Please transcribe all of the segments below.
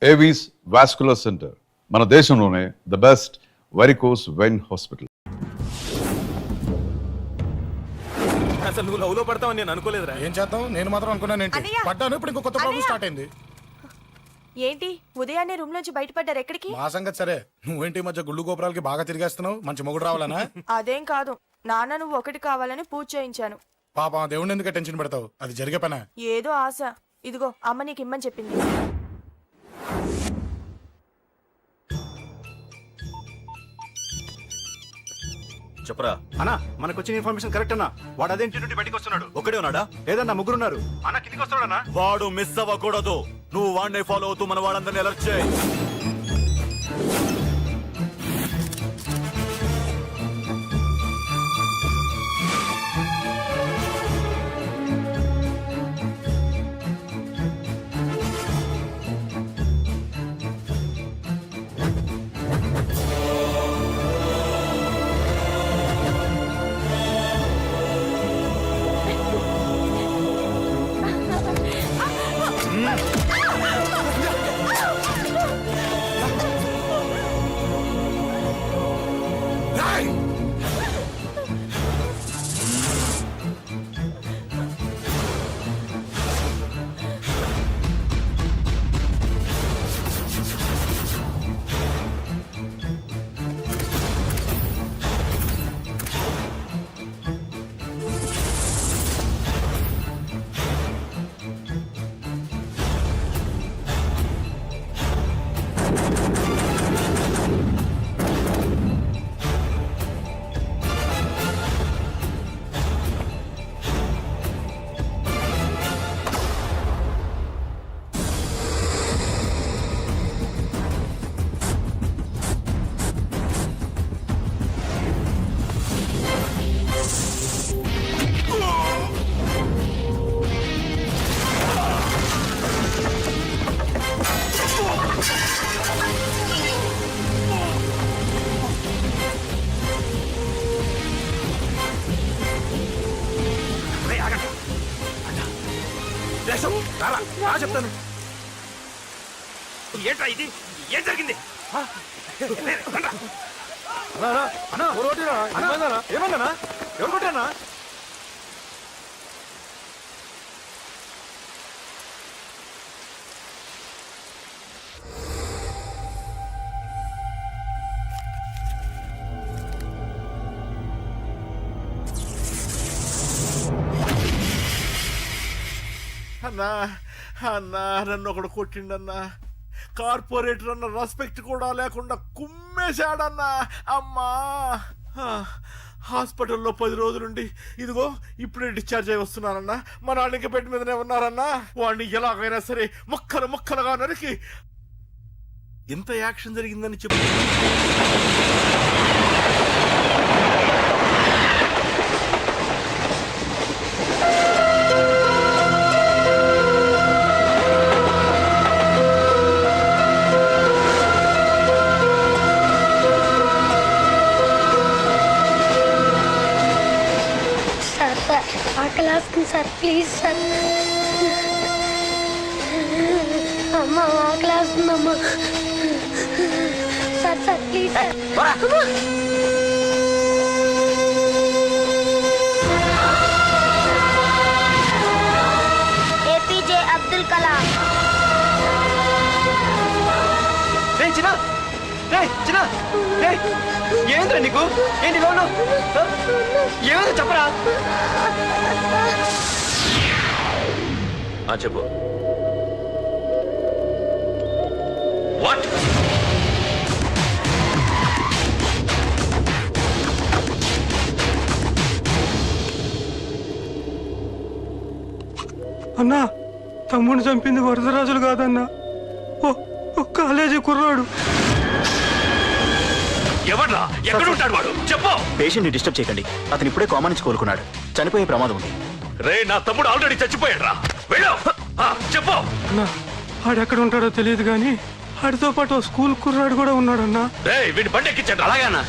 Avis vascular centre, మన దేశంలోనే the best varicose vein hospital. అసలు నువ్వు లవ్ లో పడతావని నేను అనుకోలేదురా. ఏం చేద్దాం, నేను మాత్రం అనుకున్నాను. పడ్డాను, ఇప్పుడు ఇంకో కొత్త ప్రాబ్లం స్టార్ట్ అయింది. ఏంటి ఉదయాన్నే రూమ్ నుంచి బయటపడ్డారు? ఎక్కడికి? మా సంగతి సరే, నువ్వేంటి మధ్య గుళ్ళు గోపురాలకి బాగా తిరిగేస్తున్నావు? మంచి మొగుడు రావాలనా? అదేం కాదు నాన్న, నువ్వు ఒకటి కావాలని పూజ చేయించాను. పాప దేవుడిని ఎందుకు టెన్షన్ పెడతావు? అది జరిగే పనా? ఏదో ఆశ. ఇదిగో అమ్మ నీకు ఇమ్మని చెప్పింది. చెప్పరా అన్నా, మనకు వచ్చిన ఇన్ఫర్మేషన్ కరెక్ట్ అన్నా. వాడు అదే ఇంటి నుండి బయటకు వస్తున్నాడు. ఒక్కడే ఉన్నాడా? లేదన్నా, ముగ్గురున్నారు. అన్న కిందికి వస్తాడన్నా. వాడు మిస్ అవ్వకూడదు. నువ్వు వాడిని ఫాలో అవుతూ మన వాళ్ళందరినీ అలర్ట్ చేయి. చెప్తాను. ఏంట్రా ఇది? ఏం జరిగింది? ఏమన్నా? ఎవరు కొట్టానా? అన్నా అన్నా, నన్ను ఒకడు కొట్టిండన్నా. కార్పొరేటర్ అన్న రెస్పెక్ట్ కూడా లేకుండా కుమ్మేశాడన్నా. అమ్మా, హాస్పిటల్లో 10 రోజులుండి ఇదిగో ఇప్పుడే డిశ్చార్జ్ అయి వస్తున్నానన్నా. మా నాన్న ఇంకా బెడ్ మీదనే ఉన్నారన్నా. వాడిని ఎలాగైనా సరే ముక్కలు ముక్కలుగా నరికి ఎంత యాక్షన్ జరిగిందని చెప్పి సార్ ప్లీజ్ సార్. అమ్మ ఆకలేస్తుందమ్మా. Sir sir please sir. APJ Abdul Kalam. ఏంద్రా నీకు? ఏంటి లోను? ఏమైనా చెప్పరా? చెప్పు. వాట్? అన్నా, తమ్ముడిని చంపింది వరదరాజులు కాదన్నా, ఓ కాలేజీ కుర్రాడు. ఎవడ్రా? ఎక్కడ ఉంటాడు వాడు? చెప్పు. పేషెంట్ ని డిస్టర్బ్ చేయకండి. అతను ఇప్పుడే కామా నుంచి కోలుకున్నాడు. చనిపోయే ప్రమాదం ఉంది. రే, నా తమ్ముడు ఆల్రెడీ చచ్చిపోయాడు రా. వెళ్ళు. చెప్పు. అన్నా, ఆడెక్కడ ఉంటాడో తెలియదు కానీ ఆడితో పాటు స్కూల్ కుర్రాడు కూడా ఉన్నాడన్నా. రే, వీడి బండి ఎక్కించండి. అలాగేనా?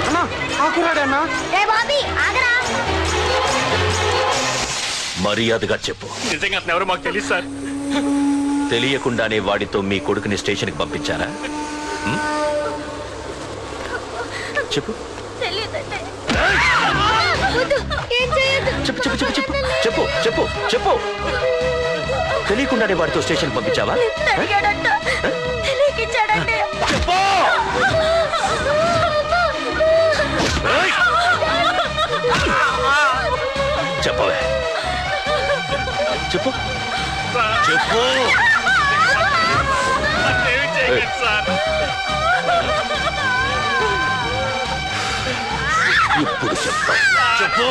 అన్నా ఆ కుర్రాడన్నా రే బాబీ ఆగరా. మర్యాదగా చెప్పు. నిజంగా అతను ఎవరో మాకు తెలియదు సార్. తెలియకుండానే వాడితో మీ కొడుకుని స్టేషన్కి పంపించారా? ఉం? చెప్పు తెలియదంటే వద్దు, ఏం చేయొద్దు. చెప్పు చెప్పు చెప్పు చెప్పు చెప్పు చెప్పు చెప్పు తెలియకుండానే వాడితో స్టేషన్కి పంపించావా? అడిగాడంట, తెలియకిచ్చాడంటే. చెప్పు. ఏయ్! చెప్పవే చెప్పు చెప్పు. ఏమి చేయగలరు సార్? ఇప్పుడు చెప్తా. చెప్పు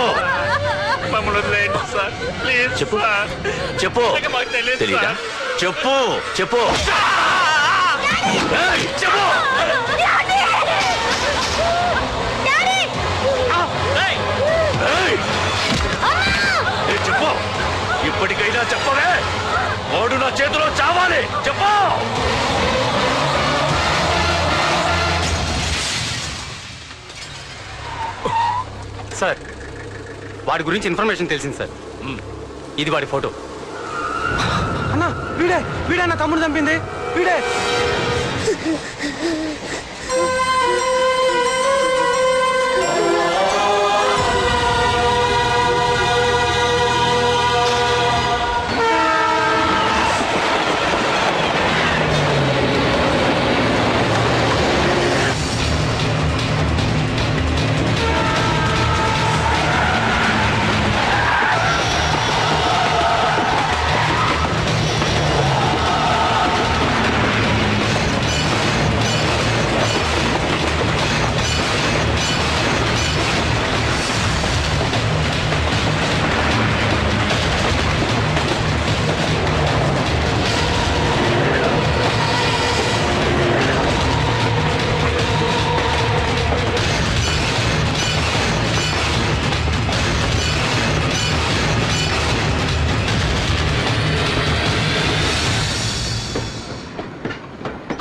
మమ్మల్ని వదిలేయండి సార్, ప్లీజ్ చెప్పు సార్. చెప్పు. నిజంగా మాకు తెలియదు తెలీదా? సార్. చెప్పు చెప్పు. ఏయ్, చెప్పు. ఏయ్! ఏ, చెప్పు. ఇప్పటికైనా చెప్పవే. వాడు నా చేతిలో చావాలి. చెప్పు. సార్ వాడి గురించి ఇన్ఫర్మేషన్ తెలిసింది సార్. ఇది వాడి ఫోటో. అన్నా వీడే నా తమ్ముడు చంపింది వీడే.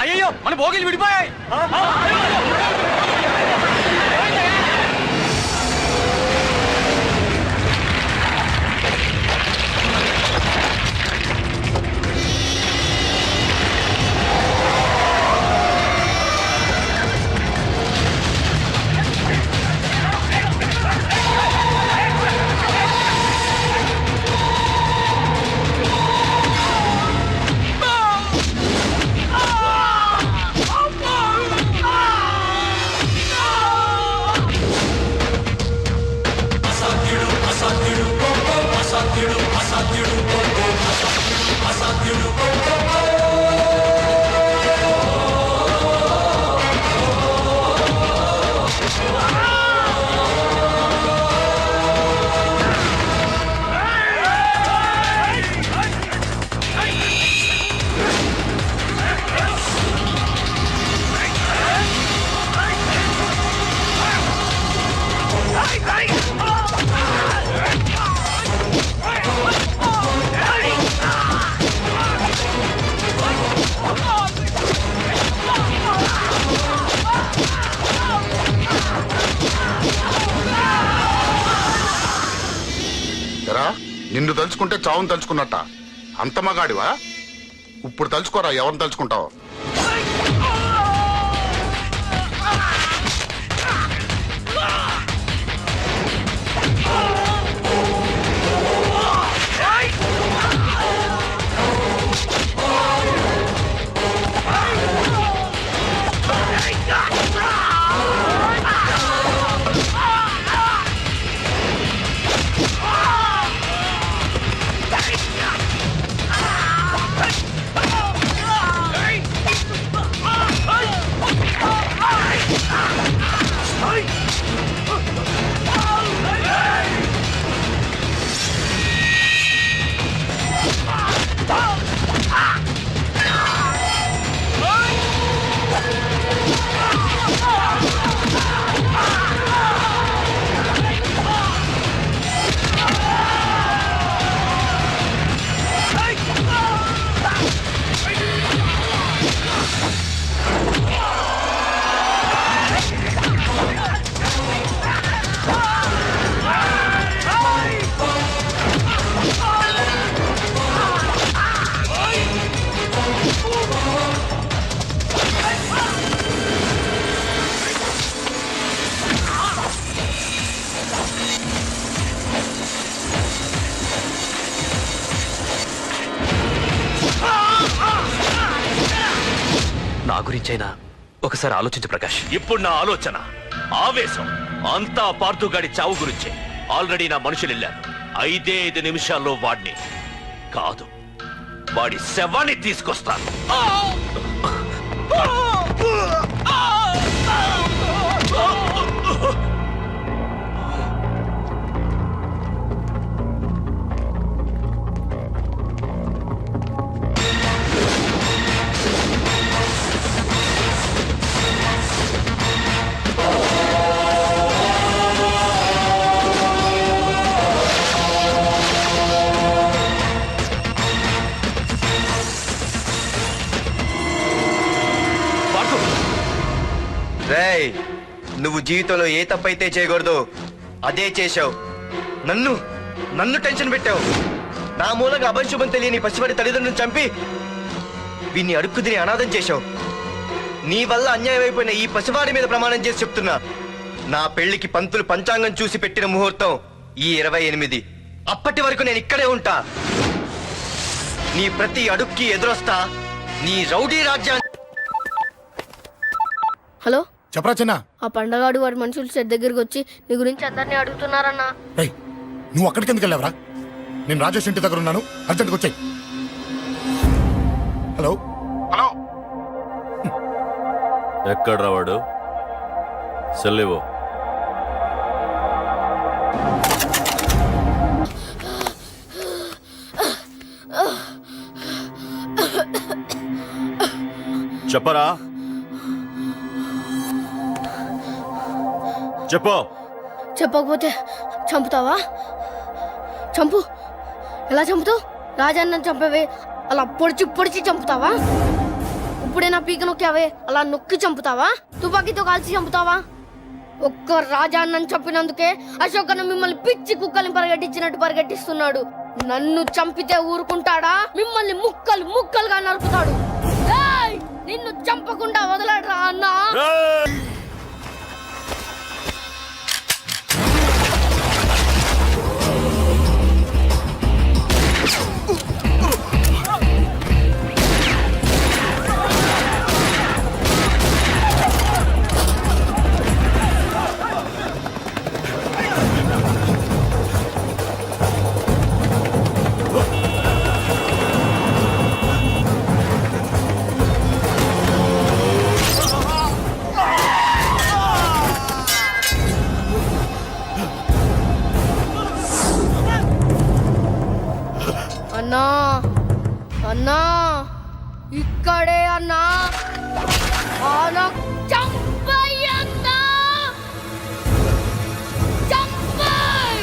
అయ్యో మన భోగిలు విడిపోయాయి. నిన్ను తలుచుకుంటే చావును తలుచుకున్నట్ట. అంత మగాడివా? ఇప్పుడు తలుచుకోరా, ఎవరిని తలుచుకుంటావు? నా గురించైనా ఒకసారి ఆలోచించు ప్రకాష్. ఇప్పుడు నా ఆలోచన, ఆవేశం అంతా పార్థుగాడి చావు గురించే. ఆల్రెడీ నా మనుషులు వెళ్ళారు. 5 నిమిషాల్లో వాడిని కాదు, వాడి శవాన్ని తీసుకొస్తాను. రేయ్, నువ్వు జీవితంలో ఏ తప్పైతే చేయకూడదు అదే చేశావు. నన్ను టెన్షన్ పెట్టావు. నా మూలంగా అభంశుభం తెలియని పసివాడి తల్లిదండ్రులను చంపి వీన్ని అడుక్కు తిని అనాథం చేశావు. నీ వల్ల అన్యాయం అయిపోయిన ఈ పసివాడి మీద ప్రమాణం చేసి చెప్తున్నా, నా పెళ్లికి పంతులు పంచాంగం చూసి పెట్టిన ముహూర్తం ఈ 28. అప్పటి వరకు నేను ఇక్కడే ఉంటా. నీ ప్రతి అడుక్కి ఎదురొస్తా. నీ రౌడీ రాజ్యాన్ని. హలో, చెప్పరా చిన్న. ఆ పండగాడు వాడి మనుషులు సెట్ దగ్గరికి వచ్చి నీ గురించి అందరినీ అడుగుతున్నారన్నా. రేయ్, నువ్వు అక్కడికి ఎందుకు వెళ్ళావరా? నేను రాజేష్ ఇంటి దగ్గర ఉన్నాను, అర్జెంట్గా వచ్చాయి. హలో హలో, ఎక్కడ రావాడు? సెల్లివో. చెప్పరా, చెప్పు. చెప్పకపోతే చంపుతావా? చంపు. ఎలా చంపుతావు? రాజాన్న చంపవే అలా పొడిచి చంపుతావా? ఇప్పుడే నా పీక నొక్కావే అలా నొక్కి చంపుతావా? తుపాకీతో కాల్చి చంపుతావా? ఒక్క రాజాన్నని చంపినందుకే అశోక్ అన్న మిమ్మల్ని పిచ్చి కుక్కల్ని పరిగెట్టించినట్టు పరిగెట్టిస్తున్నాడు. నన్ను చంపితే ఊరుకుంటాడా? మిమ్మల్ని ముక్కలుగా నరుకుతాడు. ఏయ్! నిన్ను చంపకుండా వదలడరా అన్నా. అన్నా, ఇక్కడే అన్నా. చంపయ్యన్నా, చంపయ్.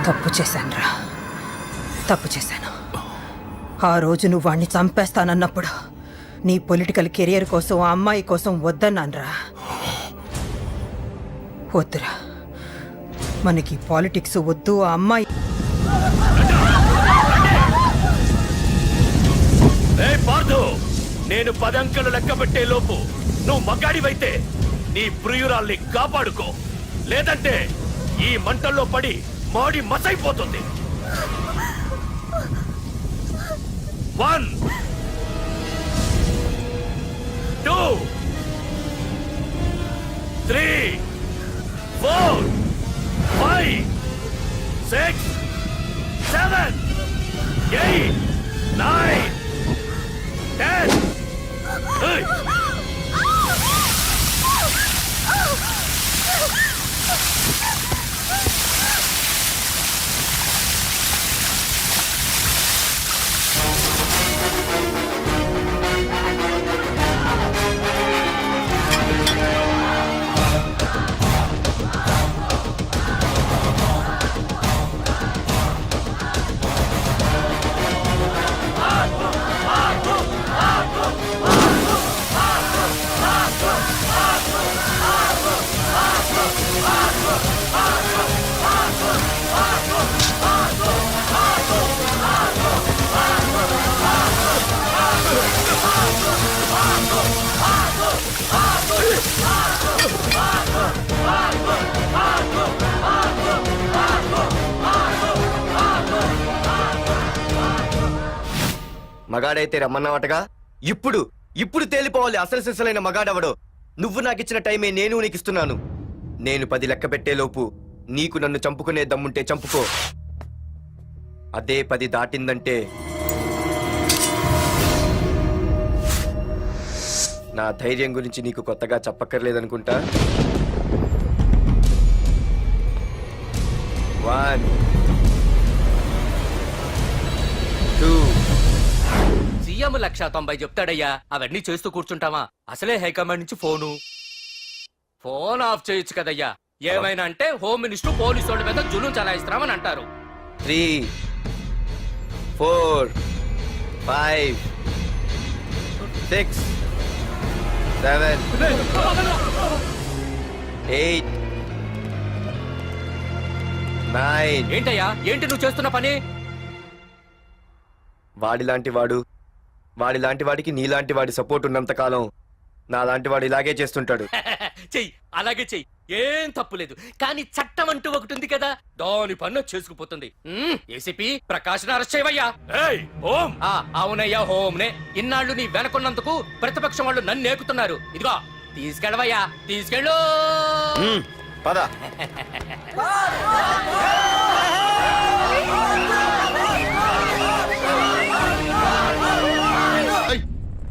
తప్పు చేశాను. ఆ రోజు నువ్వు వాణ్ణి చంపేస్తానన్నప్పుడు నీ పొలిటికల్ కెరియర్ కోసం ఆ అమ్మాయి కోసం వద్దన్నాన్రా. వద్దురా, మనకి పాలిటిక్స్ వద్దు. ఆ అమ్మాయి నేను 10 అంకెలు లెక్క పెట్టే లోపు నువ్వు మగాడివైతే నీ ప్రియురాల్ని కాపాడుకో, లేదంటే ఈ మంటల్లో పడి మాడి మసైపోతుంది. 1 2 3 4 5 6 7 8 9 10. Hey! మగాడైతే రమ్మన్నావటగా. ఇప్పుడు ఇప్పుడు తేలిపోవాలి అసలు సిసలైన మగాడవడో. నువ్వు నాకిచ్చిన టైమే నేను నీకు ఇస్తున్నాను. నేను 10 లెక్క పెట్టేలోపు నీకు నన్ను చంపుకునే దమ్ముంటే చంపుకో. అదే 10 దాటిందంటే నా ధైర్యం గురించి నీకు కొత్తగా చెప్పక్కర్లేదనుకుంటా. 1 2 సీఎం 190 చెప్తాడయ్యా, అవన్నీ చేస్తూ కూర్చుంటావా? అసలే హైకమాండ్ నుంచి ఫోన్ ఆఫ్ చేయొచ్చు కదయ్యా. ఏమైనా అంటే హోమ్ మినిస్టర్ పోలీసు వాళ్ళ మీద జులుం చలాయిస్తున్నామని అంటారు. 3 4 5 6 7 8 9. ఏంటయ్యా, ఏంటి నువ్వు చేస్తున్న పని? వాడిలాంటి వాడికి నీలాంటి వాడి సపోర్ట్ ఉన్నంత కాలం నాలాంటి వాడు ఇలాగే చేస్తుంటాడు. చెయ్యి, అలాగే చెయ్యి, ఏం తప్పులేదు. కానీ చట్టం అంటూ ఒకటి ఉంది కదా, దాని పన్ను చేసుకుపోతుంది. ఏసీపీ ప్రకాష్ అరెస్ట్ చేయవయ్యా. అవునయ్యా, హోమ్నే. ఇన్నాళ్ళు నీ వెనకున్నందుకు ప్రతిపక్షం వాళ్ళు నన్ను నేకుతున్నారు. ఇదిగో తీసుకెళ్ళవయ్యా, తీసుకెళ్ళు. పద.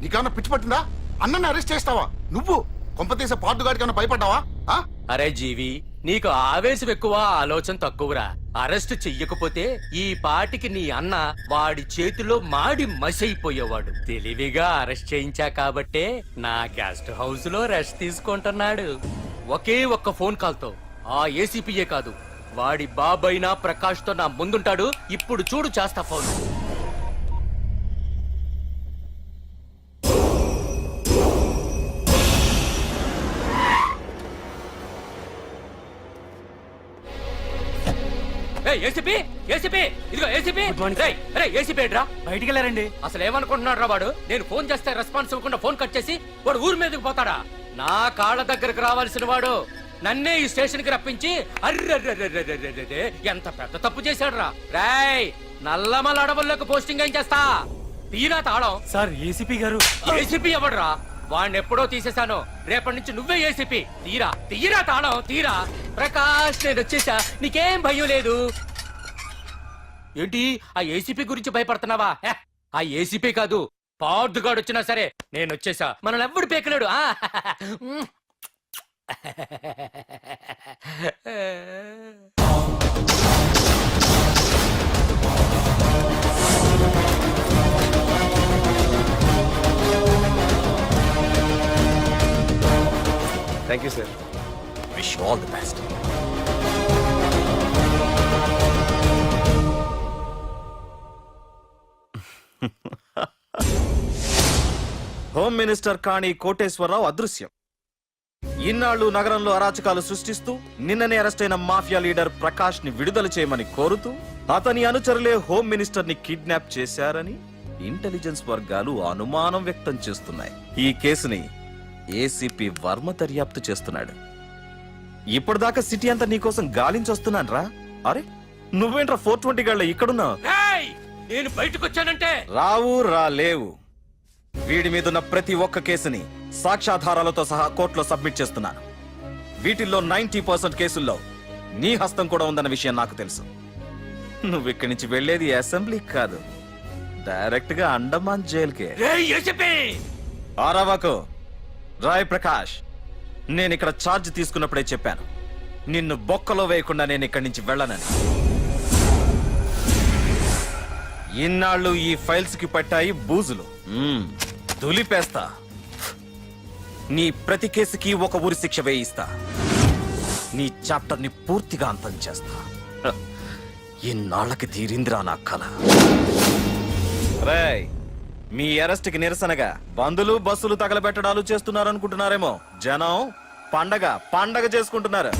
నీకేమన్నా పిచ్చి పట్టిందా? అన్నని అరెస్ట్ చేస్తావా నువ్వు? కొంపతీసే పార్దుగాడి కన్నా భయపడ్డావా? అరే జీవి, నీకు ఆవేశం ఎక్కువ, ఆలోచన తక్కువరా. అరెస్ట్ చెయ్యకపోతే ఈ పాటికి నీ అన్న వాడి చేతిలో మాడి మసైపోయేవాడు. తెలివిగా అరెస్ట్ చేయించా కాబట్టే నా గెస్ట్ హౌస్ లో రెస్ట్ తీసుకుంటున్నాడు. ఒకే ఒక్క ఫోన్ కాల్ తో ఆ ఏసీపీయే కాదు, వాడి బాబైనా ప్రకాష్ తో నా ముందుంటాడు. ఇప్పుడు చూడు చేస్తా ఫోన్. ఏసీపీ, ఏసీపీ, ఇదిగో ఏసీపీ. ఏసీపీ ఏంట్రా? బయటికి వెళ్ళారండి. అసలు ఏమనుకుంటున్నాడు రా వాడు? నేను ఫోన్ చేస్తే రెస్పాన్స్ ఇవ్వకుండా ఫోన్ కట్ చేసి వాడు ఊరి మీదకి పోతాడా? నా కాళ్ళ దగ్గరకు రావాల్సిన వాడు నన్నే ఈ స్టేషన్ కి రప్పించి అర్రె ఎంత పెద్ద తప్పు చేశాడు రా. రాయ్, నల్లమల అడవుల్లోకి పోస్టింగ్ ఏం చేస్తా? తీరా తాళం. సార్ ఏసీపీ గారు. ఏసీపీ ఎవడరా? వాడిని ఎప్పుడో తీసేశాను. రేపటి నుంచి నువ్వే ఏసీపీ. తీరా తాళం, తీరా. ప్రకాష్, నేను వచ్చేసా, నీకేం భయం లేదు. ఏంటి ఆ ఏసీపీ గురించి భయపడుతున్నావా? ఆ ఏసీపీ కాదు, పార్దుగాడు వచ్చినా సరే నేను వచ్చేసా. మనల్ని ఎవ్వడు పేకలేడు. Thank you sir. Wish all the best. Home minister Kani Koteswararao అదృశ్యం. ఇన్నాళ్లు నగరంలో అరాచకాలు సృష్టిస్తూ నిన్ననే అరెస్ట్ అయిన మాఫియా లీడర్ ప్రకాష్ ని విడుదల చేయమని కోరుతూ అతని అనుచరులే హోమ్ మినిస్టర్ ని కిడ్నాప్ చేశారని ఇంటెలిజెన్స్ వర్గాలు అనుమానం వ్యక్తం చేస్తున్నాయి. ఈ కేసుని ఏసీపీ వర్మ దర్యాప్తు చేస్తున్నాడు. ఇప్పటిదాకా సిటీ అంతా నీకోసం గాలించొస్తున్నాను రా. అరే నువ్వేంట్రా 420 గళ్ళ ఇక్కడున్నావు? నేను బయటకు వచ్చానంటే రాలేవు. వీడి మీదున్న ప్రతి ఒక్క కేసుని సాక్ష్యాధారాలతో సహా కోర్టులో సబ్మిట్ చేస్తున్నాను. వీటిల్లో 90% కేసుల్లో నీ హస్తం కూడా ఉందన్న విషయం నాకు తెలుసు. నువ్వు ఇక్కడి నుంచి వెళ్లేది అసెంబ్లీ కాదు, డైరెక్ట్ గా అండమాన్ జైలుకే. ఆరావాకు రాయ్ ప్రకాష్, నేను ఇక్కడ ఛార్జ్ తీసుకున్నప్పుడే చెప్పాను, నిన్ను బొక్కలో వేయకుండా నేను ఇక్కడి నుంచి వెళ్ళనని. ఇన్నాళ్ళు ఈ ఫైల్స్ కి పట్టాయి బూజులు. దులిపేస్తా. నీ ప్రతి కేసుకి ఒక ఉరి శిక్ష వేయిస్తా. నీ చాప్టర్ ని పూర్తిగా అంతం చేస్తా. ఇన్నాళ్ళకి తీరిందిరా నా కళ. రేయ్, మీ అరెస్ట్ కి నిరసనగా బందులు బస్సులు తగలబెట్టడాలు చేస్తున్నారనుకుంటున్నారేమో. జనం పండగ చేసుకుంటున్నారు.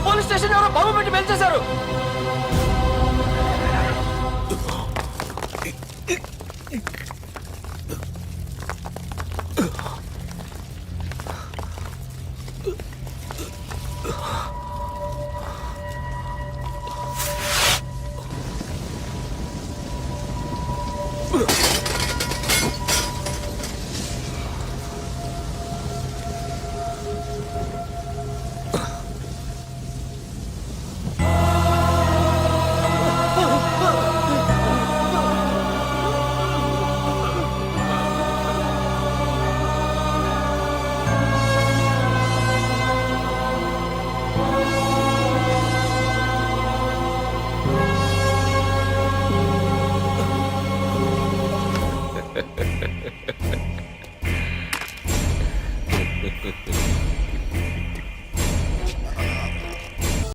పోలీస్ స్టేషన్ ఎవరో బాబు పెట్టి పెంచేశారు.